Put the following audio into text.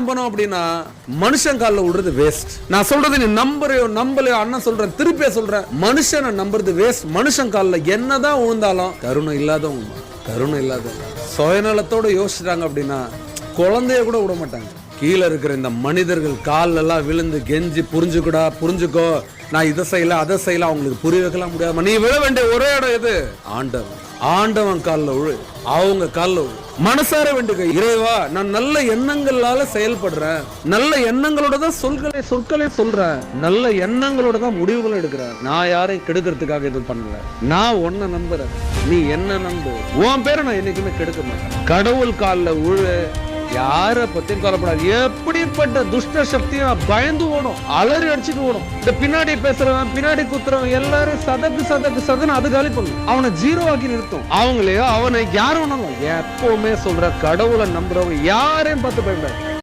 நம்பணும் அப்படின்னா மனுஷன் காலில் விடுறது வேஸ்ட். நான் சொல்றது நீ நம்பலையோ அண்ணன் சொல்றேன், திருப்பிய சொல்றேன், மனுஷனை நம்புறது வேஸ்ட். மனுஷன் காலில் என்னதான் விழுந்தாலும் கருணை இல்லாதவங்க சுயநலத்தோட யோசிச்சுட்டாங்க அப்படின்னா குழந்தைய கூட விட மாட்டாங்க. கீழே இருக்கிற இந்த மனிதர்கள் கால் எல்லாம் விழுந்து கெஞ்சி புரிஞ்சுக்கோ, நான் இதை செய்யல அதை செய்யல, அவங்களுக்கு புரிய வைக்கலாம் முடியாம நீ விழ வேண்டிய ஒரே இடம் எது? ஆண்டவன் காலில் விழு, அவங்க காலில் விழு. மனசார வேண்டிய இறைவா, நான் நல்ல எண்ணங்களால செயல்படுறேன், நல்ல எண்ணங்களோட தான் சொற்களை சொல்றேன், நல்ல எண்ணங்களோட தான் முடிவுகள் எடுக்கிறேன், நான் யாரையும் கெடுக்கிறதுக்காக எதுவும் பண்ணல, நான் உன்னை நம்புறேன், நீ என்ன நம்பு, உன் பேரை நான் என்னைக்குமே கெடுக்க மாட்டேன். கடவுள் காலில் விழு, யார பத்தியும் கவலைப்படாது. எப்படிப்பட்ட துஷ்ட சக்தியும் பயந்து ஓடும், அலறி அடிச்சுட்டு ஓடும். இந்த பின்னாடி பேசுறவன், பின்னாடி குத்துறவன் எல்லாரும் சதக்கு அது காலி பண்ணும், அவனை ஜீரோ ஆக்கி நிறுத்தும். அவனை யாரும் எப்பவுமே சொல்ற கடவுளை நம்புறவங்க யாரையும் பார்த்து பயப்படாது.